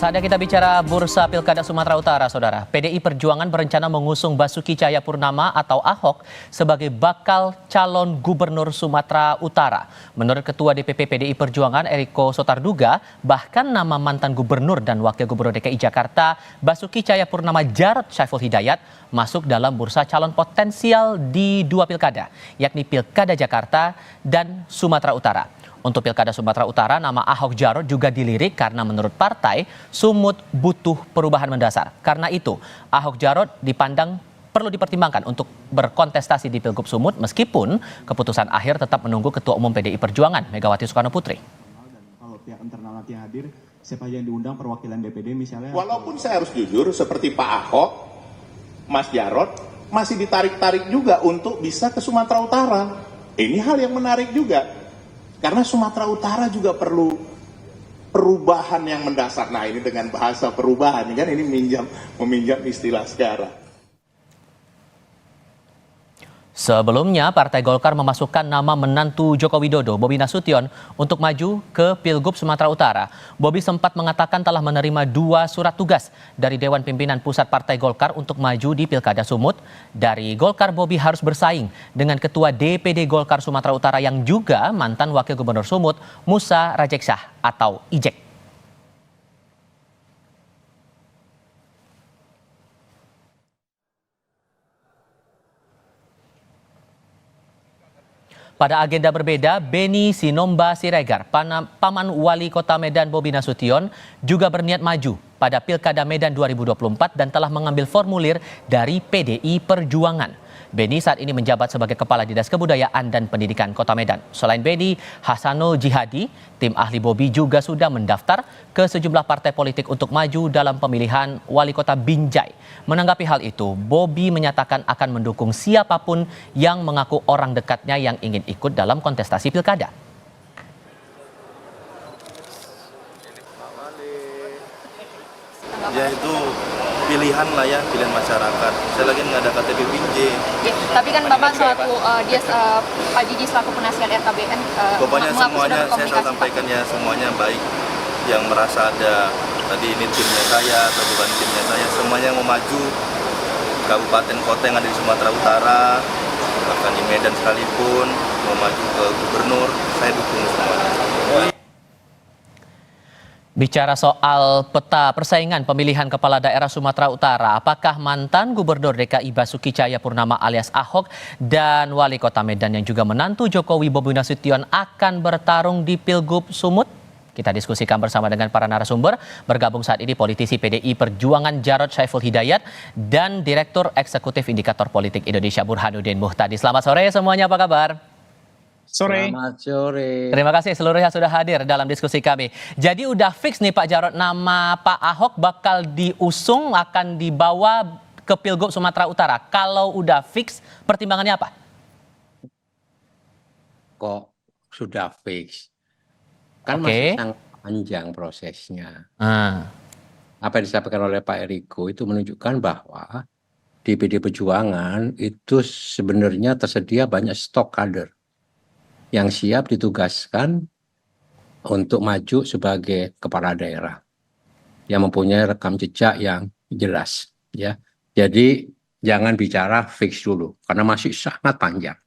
Saatnya kita bicara bursa Pilkada Sumatera Utara, Saudara. PDI Perjuangan berencana mengusung Basuki Cahayapurnama atau Ahok sebagai bakal calon gubernur Sumatera Utara. Menurut Ketua DPP PDI Perjuangan Eriko Sotarduga, bahkan nama mantan gubernur dan wakil gubernur DKI Jakarta Basuki Cahayapurnama Jarod Saiful Hidayat masuk dalam bursa calon potensial di dua pilkada, yakni Pilkada Jakarta dan Sumatera Utara. Untuk Pilkada Sumatera Utara, nama Ahok Jarot juga dilirik karena menurut partai, Sumut butuh perubahan mendasar. Karena itu, Ahok Jarot dipandang perlu dipertimbangkan untuk berkontestasi di Pilgub Sumut meskipun keputusan akhir tetap menunggu Ketua Umum PDI Perjuangan, Megawati Soekarno Putri. Kalau pihak internal nanti hadir, siapa yang diundang perwakilan DPD misalnya? Walaupun saya harus jujur, seperti Pak Ahok, Mas Jarot, masih ditarik-tarik juga untuk bisa ke Sumatera Utara. Ini hal yang menarik juga. Karena Sumatera Utara juga perlu perubahan yang mendasar. Nah, ini dengan bahasa perubahan, kan ini meminjam istilah sekarang. Sebelumnya, Partai Golkar memasukkan nama menantu Joko Widodo, Bobi Nasution, untuk maju ke Pilgub Sumatera Utara. Bobi sempat mengatakan telah menerima 2 surat tugas dari Dewan Pimpinan Pusat Partai Golkar untuk maju di Pilkada Sumut. Dari Golkar, Bobi harus bersaing dengan Ketua DPD Golkar Sumatera Utara yang juga mantan Wakil Gubernur Sumut, Musa Rajeksah atau Ijek. Pada agenda berbeda, Beni Sinomba Siregar, paman wali kota Medan Bobi Nasution, juga berniat maju pada Pilkada Medan 2024 dan telah mengambil formulir dari PDI Perjuangan. Beni saat ini menjabat sebagai Kepala Dinas Kebudayaan dan Pendidikan Kota Medan. Selain Beni, Hasanul Jihadi, tim ahli Bobi juga sudah mendaftar ke sejumlah partai politik untuk maju dalam pemilihan wali kota Binjai. Menanggapi hal itu, Bobi menyatakan akan mendukung siapapun yang mengaku orang dekatnya yang ingin ikut dalam kontestasi pilkada. Ya itu pilihan lah ya, pilihan masyarakat. Saya lagi nggak ada KTP Binjai. Ya, tapi kan Bapak selaku Pak Jiji selaku penasihat RKBN pokoknya semuanya saya sampaikan ya, semuanya baik. Yang merasa ada tadi ini timnya saya atau bukan timnya saya, semuanya mau maju kabupaten kota yang ada di Sumatera Utara, bahkan di Medan sekalipun mau maju ke gubernur, saya dukung semuanya. Bicara soal peta persaingan pemilihan kepala daerah Sumatera Utara, apakah mantan Gubernur DKI Basuki Cahayapurnama alias Ahok dan Wali Kota Medan yang juga menantu Jokowi Bobi Nasution akan bertarung di Pilgub Sumut? Kita diskusikan bersama dengan para narasumber. Bergabung saat ini politisi PDI Perjuangan Jarod Saiful Hidayat dan Direktur Eksekutif Indikator Politik Indonesia Burhanuddin Muhtadi. Selamat sore semuanya, apa kabar? Sore. Selamat sore. Terima kasih seluruhnya sudah hadir dalam diskusi kami. Jadi udah fix nih Pak Jarod, nama Pak Ahok bakal diusung akan dibawa ke Pilgub Sumatera Utara. Kalau udah fix, pertimbangannya apa? Kok sudah fix? Kan masih sangat panjang prosesnya. Apa yang disampaikan oleh Pak Eriko itu menunjukkan bahwa di PD Perjuangan itu sebenarnya tersedia banyak stok kader yang siap ditugaskan untuk maju sebagai kepala daerah yang mempunyai rekam jejak yang jelas, ya. Jadi jangan bicara fix dulu karena masih sangat panjang.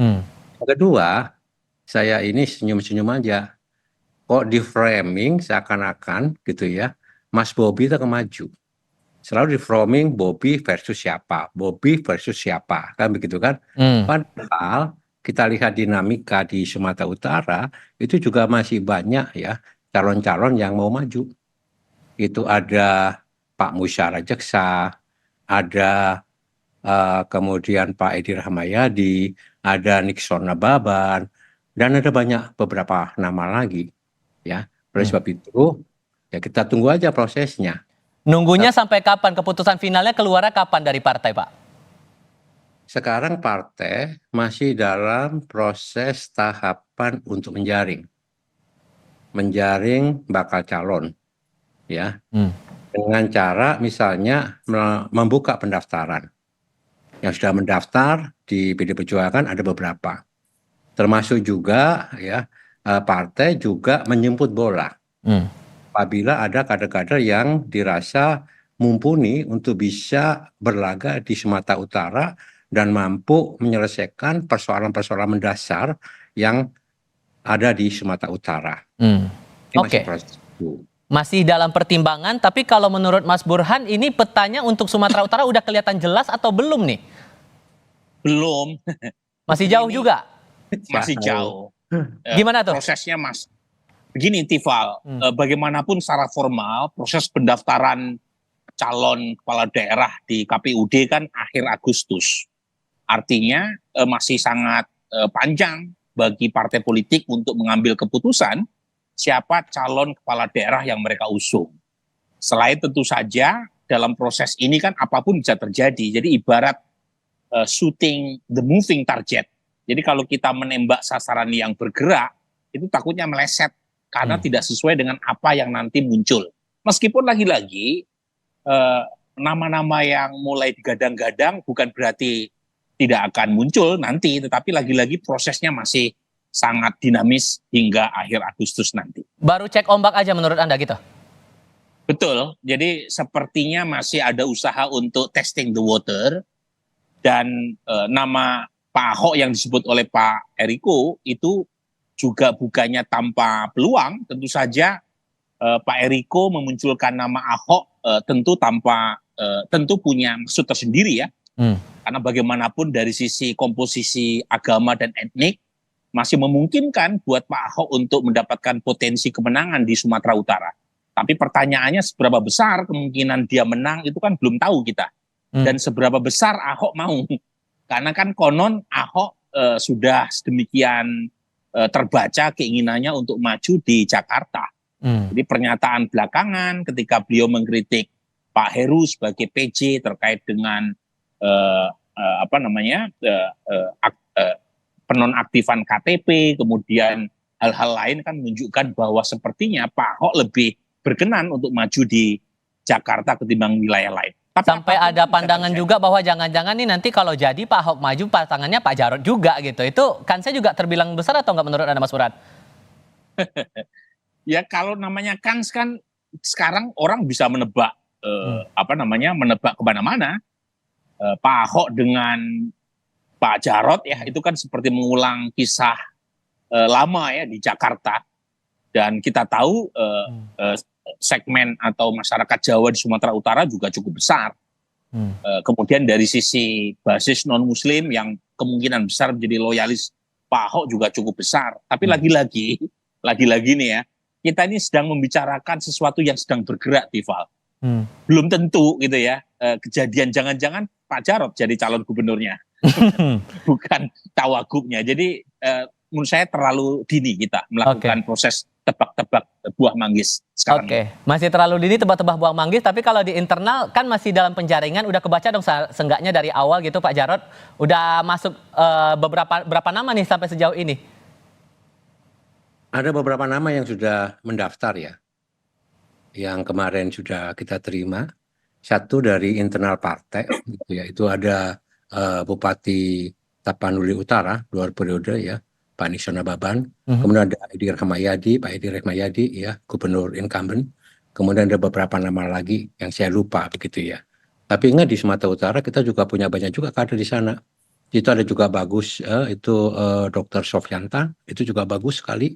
Yang kedua, saya ini senyum-senyum aja. Kok di framing seakan-akan gitu ya, Mas Bobi itu akan maju. Selalu di framing Bobi versus siapa, Bobi versus siapa, kan begitu kan? Padahal kita lihat dinamika di Sumatera Utara itu juga masih banyak ya calon-calon yang mau maju. Itu ada Pak Musa Rajeksah, ada kemudian Pak Edi Rahmayadi, ada Nixon Nababan, dan ada banyak beberapa nama lagi. Ya, oleh sebab itu ya kita tunggu aja prosesnya. Nunggunya sampai kapan? Keputusan finalnya keluarnya kapan dari partai, Pak? Sekarang partai masih dalam proses tahapan untuk menjaring bakal calon, ya, dengan cara misalnya membuka pendaftaran. Yang sudah mendaftar di PD Perjuangan ada beberapa, termasuk juga ya partai juga menjemput bola apabila ada kader-kader yang dirasa mumpuni untuk bisa berlaga di Sumatera Utara dan mampu menyelesaikan persoalan-persoalan mendasar yang ada di Sumatera Utara. Ini masih proses itu. Masih dalam pertimbangan, tapi kalau menurut Mas Burhan ini petanya untuk Sumatera Utara udah kelihatan jelas atau belum nih? Belum. Masih jauh juga? Masih jauh. Gimana tuh? Prosesnya Mas. Begini Tifal, bagaimanapun secara formal proses pendaftaran calon kepala daerah di KPUD kan akhir Agustus. Artinya masih sangat panjang bagi partai politik untuk mengambil keputusan siapa calon kepala daerah yang mereka usung. Selain tentu saja dalam proses ini kan apapun bisa terjadi. Jadi ibarat shooting the moving target. Jadi kalau kita menembak sasaran yang bergerak, itu takutnya meleset karena tidak sesuai dengan apa yang nanti muncul. Meskipun lagi-lagi nama-nama yang mulai digadang-gadang bukan berarti tidak akan muncul nanti, tetapi lagi-lagi prosesnya masih sangat dinamis hingga akhir Agustus nanti. Baru cek ombak aja menurut Anda gitu? Betul, jadi sepertinya masih ada usaha untuk testing the water, dan nama Pak Ahok yang disebut oleh Pak Eriko itu juga bukannya tanpa peluang. Tentu saja Pak Eriko memunculkan nama Ahok tentu punya maksud tersendiri ya. Karena bagaimanapun dari sisi komposisi agama dan etnik masih memungkinkan buat Pak Ahok untuk mendapatkan potensi kemenangan di Sumatera Utara. Tapi pertanyaannya seberapa besar kemungkinan dia menang itu kan belum tahu kita. Dan seberapa besar Ahok mau. Karena kan konon Ahok sudah sedemikian terbaca keinginannya untuk maju di Jakarta. Jadi pernyataan belakangan ketika beliau mengkritik Pak Heru sebagai PJ terkait dengan penonaktifan KTP, kemudian hal-hal lain kan menunjukkan bahwa sepertinya Pak Ahok lebih berkenan untuk maju di Jakarta ketimbang wilayah lain. Tapi sampai ada pandangan juga bahwa jangan-jangan nih nanti kalau jadi Pak Ahok maju pasangannya Pak Jarod juga gitu. Itu kan saya juga terbilang besar atau nggak menurut Anda Mas Burhan? Ya kalau namanya kans kan sekarang orang bisa menebak menebak kemana-mana. Pak Ahok dengan Pak Jarod ya itu kan seperti mengulang kisah lama ya di Jakarta, dan kita tahu segmen atau masyarakat Jawa di Sumatera Utara juga cukup besar. Kemudian dari sisi basis non Muslim yang kemungkinan besar menjadi loyalis Pak Ahok juga cukup besar. Tapi lagi-lagi nih ya, kita ini sedang membicarakan sesuatu yang sedang bergerak, Tifal. Belum tentu gitu ya kejadian jangan-jangan Pak Jarod jadi calon gubernurnya. Bukan cawagupnya. Jadi menurut saya terlalu dini kita melakukan proses tebak-tebak buah manggis sekarang. Masih terlalu dini tebak-tebak buah manggis, tapi kalau di internal kan masih dalam penjaringan, udah kebaca dong seenggaknya dari awal gitu Pak Jarod. Udah masuk berapa nama nih sampai sejauh ini? Ada beberapa nama yang sudah mendaftar ya. Yang kemarin sudah kita terima. Satu dari internal partai gitu ya. Itu ada Bupati Tapanuli Utara 2 periode ya, Pak Nisona Baban. Kemudian ada Pak Edi Rahmayadi ya, gubernur incumbent. Kemudian ada beberapa nama lagi yang saya lupa begitu ya. Tapi ingat di Sumatera Utara kita juga punya banyak juga kader di sana. Itu ada juga bagus Dr. Sofyanta, itu juga bagus sekali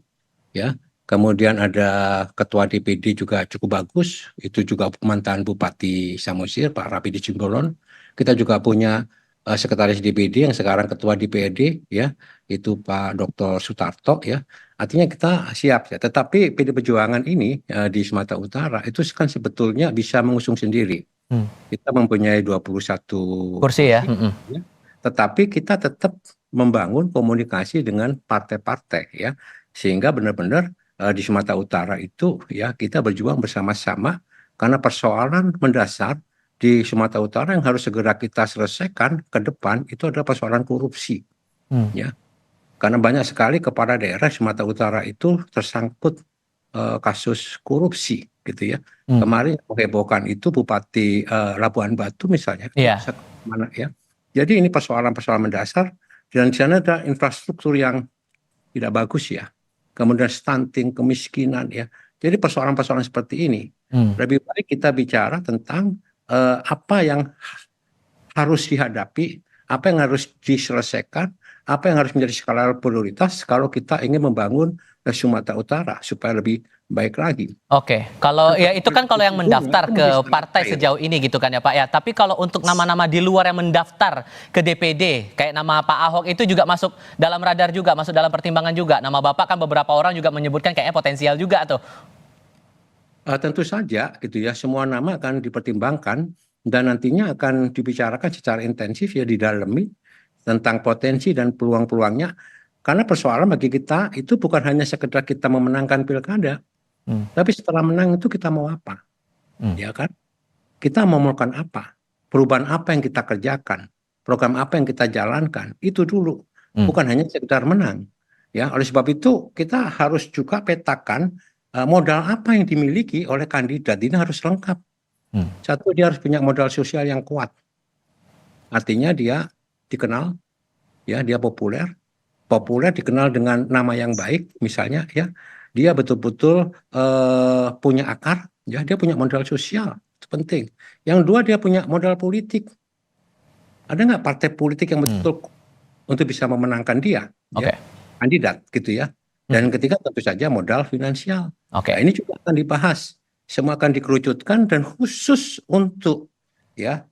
ya. Kemudian ada ketua DPD juga cukup bagus, itu juga mantan Bupati Samosir, Pak Rapidi Simbolon. Kita juga punya sekretaris DPD yang sekarang ketua DPRD ya, itu Pak Dr. Sutarto ya. Artinya kita siap ya. Tetapi PD Perjuangan ini di Sumatera Utara itu kan sebetulnya bisa mengusung sendiri. Kita mempunyai 21 kursi ya. Tetapi kita tetap membangun komunikasi dengan partai-partai ya, sehingga benar-benar di Sumatera Utara itu ya kita berjuang bersama-sama, karena persoalan mendasar di Sumatera Utara yang harus segera kita selesaikan ke depan itu adalah persoalan korupsi. Ya. Karena banyak sekali kepala daerah Sumatera Utara itu tersangkut kasus korupsi gitu ya. Kemarin menghebohkan itu Bupati Labuan Batu misalnya. Mana ya. Jadi ini persoalan-persoalan mendasar, dan di sana ada infrastruktur yang tidak bagus ya. Kemudian stunting, kemiskinan ya. Jadi persoalan-persoalan seperti ini lebih baik kita bicara tentang apa yang harus dihadapi, apa yang harus diselesaikan, apa yang harus menjadi skala prioritas kalau kita ingin membangun Sumatera Utara supaya lebih baik lagi. Oke, kalau ya itu kan kalau yang mendaftar ke partai sejauh ini gitu kan ya Pak ya. Tapi kalau untuk nama-nama di luar yang mendaftar ke DPD, kayak nama Pak Ahok itu juga masuk dalam radar juga, masuk dalam pertimbangan juga. Nama Bapak kan beberapa orang juga menyebutkan kayaknya potensial juga tuh. Tentu saja gitu ya, semua nama akan dipertimbangkan dan nantinya akan dibicarakan secara intensif ya, didalami tentang potensi dan peluang-peluangnya. Karena persoalan bagi kita itu bukan hanya sekedar kita memenangkan pilkada, tapi setelah menang itu kita mau apa, ya kan? Kita mau melakukan apa? Perubahan apa yang kita kerjakan? Program apa yang kita jalankan? Itu dulu, bukan hanya sekedar menang. Ya, oleh sebab itu kita harus juga petakan modal apa yang dimiliki oleh kandidat. Ini harus lengkap. Satu, dia harus punya modal sosial yang kuat. Artinya dia dikenal, ya, dia populer dikenal dengan nama yang baik, misalnya ya, dia betul-betul punya akar, ya, dia punya modal sosial, itu penting. Yang dua, dia punya modal politik. Ada nggak partai politik yang betul untuk bisa memenangkan dia, ya, kandidat gitu ya. Dan ketiga tentu saja modal finansial. Nah, ini juga akan dibahas, semua akan dikerucutkan dan khusus untuk ya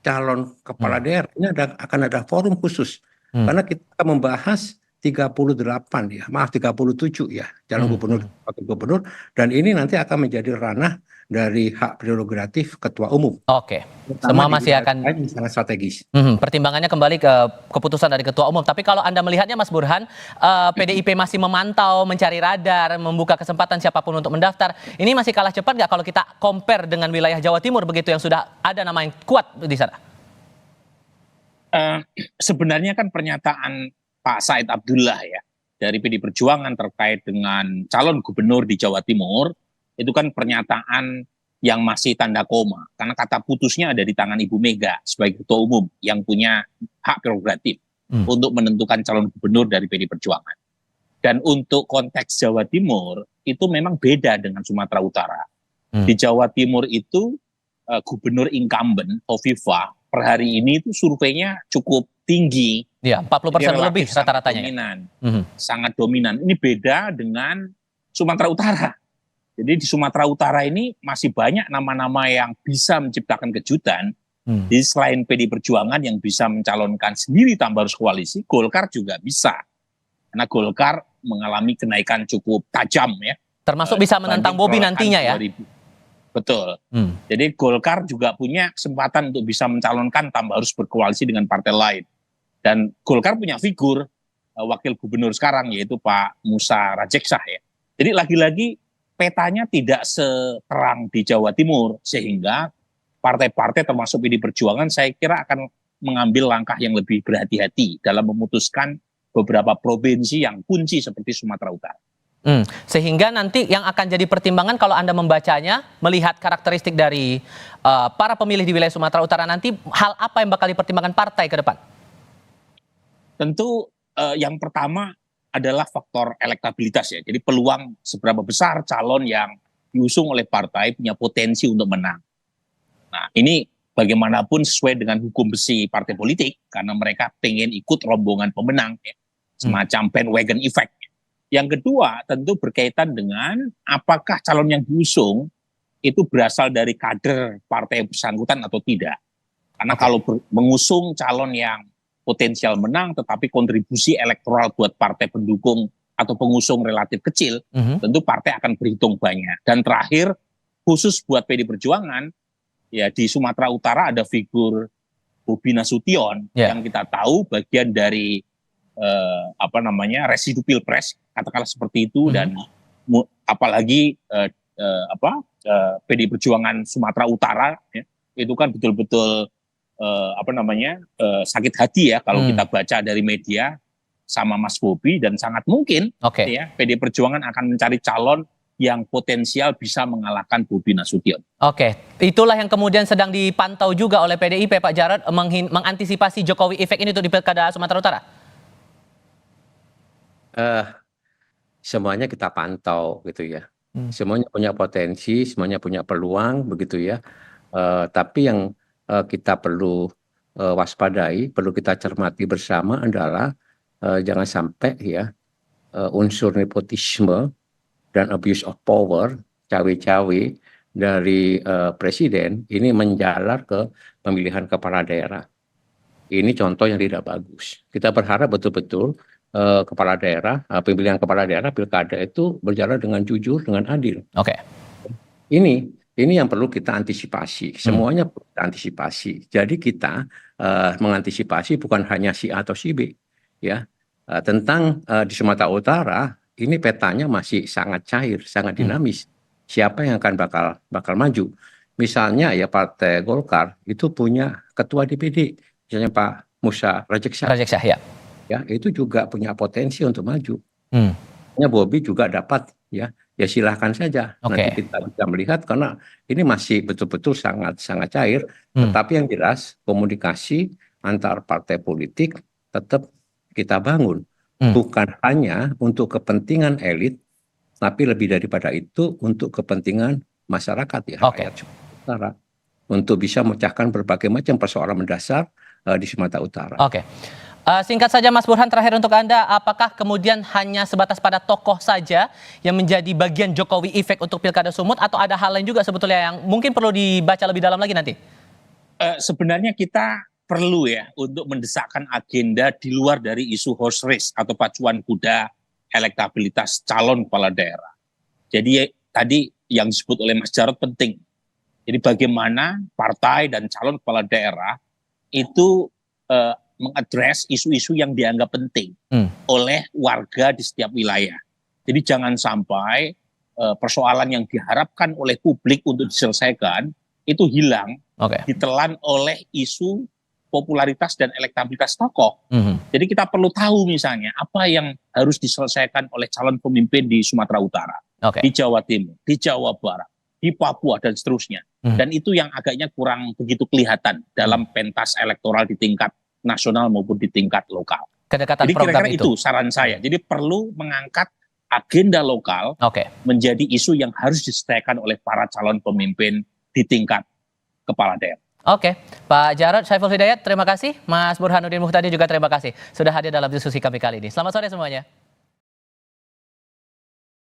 calon kepala daerah ini akan ada forum khusus. Karena kita akan membahas 38 ya, maaf 37 ya, calon gubernur, wakil gubernur, dan ini nanti akan menjadi ranah dari hak prerogatif ketua umum. Oke, semua masih akan sangat strategis. Pertimbangannya kembali ke keputusan dari ketua umum. Tapi kalau Anda melihatnya Mas Burhan, PDIP masih memantau, mencari radar, membuka kesempatan siapapun untuk mendaftar. Ini masih kalah cepat nggak kalau kita compare dengan wilayah Jawa Timur begitu yang sudah ada nama yang kuat di sana? Sebenarnya kan pernyataan Pak Said Abdullah ya dari PD Perjuangan terkait dengan calon gubernur di Jawa Timur itu kan pernyataan yang masih tanda koma karena kata putusnya ada di tangan Ibu Mega sebagai ketua umum yang punya hak prerogatif untuk menentukan calon gubernur dari PD Perjuangan. Dan untuk konteks Jawa Timur itu memang beda dengan Sumatera Utara. Di Jawa Timur itu gubernur incumbent Hovifah per hari ini itu surveinya cukup tinggi. Ya, 40% lebih rata-ratanya. Sangat dominan. Ini beda dengan Sumatera Utara. Jadi di Sumatera Utara ini masih banyak nama-nama yang bisa menciptakan kejutan. Jadi selain PD Perjuangan yang bisa mencalonkan sendiri tanpa harus koalisi, Golkar juga bisa. Karena Golkar mengalami kenaikan cukup tajam ya. Termasuk bisa menantang Bobi nantinya ya? Betul. Jadi Golkar juga punya kesempatan untuk bisa mencalonkan tanpa harus berkoalisi dengan partai lain. Dan Golkar punya figur wakil gubernur sekarang yaitu Pak Musa Rajeksah ya. Jadi lagi-lagi petanya tidak seterang di Jawa Timur sehingga partai-partai termasuk PD Perjuangan saya kira akan mengambil langkah yang lebih berhati-hati dalam memutuskan beberapa provinsi yang kunci seperti Sumatera Utara. Sehingga nanti yang akan jadi pertimbangan kalau Anda membacanya, melihat karakteristik dari para pemilih di wilayah Sumatera Utara nanti, hal apa yang bakal dipertimbangkan partai ke depan? Tentu yang pertama adalah faktor elektabilitas ya. Jadi peluang seberapa besar calon yang diusung oleh partai punya potensi untuk menang. Nah ini bagaimanapun sesuai dengan hukum besi partai politik karena mereka pengen ikut rombongan pemenang ya. Semacam bandwagon effect. Yang kedua tentu berkaitan dengan apakah calon yang diusung itu berasal dari kader partai bersangkutan atau tidak. Karena kalau mengusung calon yang potensial menang tetapi kontribusi elektoral buat partai pendukung atau pengusung relatif kecil, tentu partai akan berhitung banyak. Dan terakhir khusus buat PD Perjuangan, ya di Sumatera Utara ada figur Bobi Nasution yang kita tahu bagian dari residu pilpres katakanlah seperti itu dan apalagi PD Perjuangan Sumatera Utara ya, itu kan betul-betul sakit hati ya kalau kita baca dari media sama Mas Bobi dan sangat mungkin ya PD Perjuangan akan mencari calon yang potensial bisa mengalahkan Bobi Nasution. Itulah yang kemudian sedang dipantau juga oleh PDIP Pak Jarod mengantisipasi Jokowi efek ini untuk di Pilkada Sumatera Utara. semuanya kita pantau gitu ya. Semuanya punya potensi, semuanya punya peluang begitu ya. Tapi yang kita perlu waspadai, perlu kita cermati bersama adalah jangan sampai ya unsur nepotisme dan abuse of power, cawe-cawe dari presiden ini menjalar ke pemilihan kepala daerah. Ini contoh yang tidak bagus. Kita berharap betul-betul kepala daerah, pemilihan kepala daerah pilkada itu berjalan dengan jujur, dengan adil. Oke. Ini yang perlu kita antisipasi. Semuanya perlu kita antisipasi. Jadi kita mengantisipasi bukan hanya si A atau si B, ya. Tentang di Sumatera Utara ini petanya masih sangat cair, sangat dinamis. Siapa yang akan bakal maju? Misalnya ya Partai Golkar itu punya ketua DPD, misalnya Pak Musa Rajeksyah. Ya. Ya, itu juga punya potensi untuk maju. Bobi juga dapat ya silahkan saja. Nanti kita bisa melihat karena ini masih betul-betul sangat cair. Tetapi yang jelas komunikasi antar partai politik tetap kita bangun. Bukan hanya untuk kepentingan elit, tapi lebih daripada itu untuk kepentingan masyarakat ya. Rakyat Sumatera Utara. Untuk bisa memecahkan berbagai macam persoalan mendasar di Sumatera Utara. Oke. Singkat saja Mas Burhan, terakhir untuk Anda, apakah kemudian hanya sebatas pada tokoh saja yang menjadi bagian Jokowi efek untuk Pilkada Sumut atau ada hal lain juga sebetulnya yang mungkin perlu dibaca lebih dalam lagi nanti? Sebenarnya kita perlu ya untuk mendesakkan agenda di luar dari isu horse race atau pacuan kuda elektabilitas calon kepala daerah. Jadi tadi yang disebut oleh Mas Jarod penting. Jadi bagaimana partai dan calon kepala daerah itu mengadres isu-isu yang dianggap penting oleh warga di setiap wilayah. Jadi jangan sampai persoalan yang diharapkan oleh publik untuk diselesaikan itu hilang, ditelan oleh isu popularitas dan elektabilitas tokoh. Jadi kita perlu tahu misalnya apa yang harus diselesaikan oleh calon pemimpin di Sumatera Utara, di Jawa Timur, di Jawa Barat, di Papua dan seterusnya. Dan itu yang agaknya kurang begitu kelihatan dalam pentas elektoral di tingkat nasional maupun di tingkat lokal. Kedekatan jadi program kira-kira itu saran saya. Jadi perlu mengangkat agenda lokal menjadi isu yang harus diselesaikan oleh para calon pemimpin di tingkat kepala daerah. Oke, Pak Jarod Saiful Hidayat, terima kasih. Mas Burhanuddin Muhtadi juga terima kasih sudah hadir dalam diskusi kami kali ini. Selamat sore semuanya.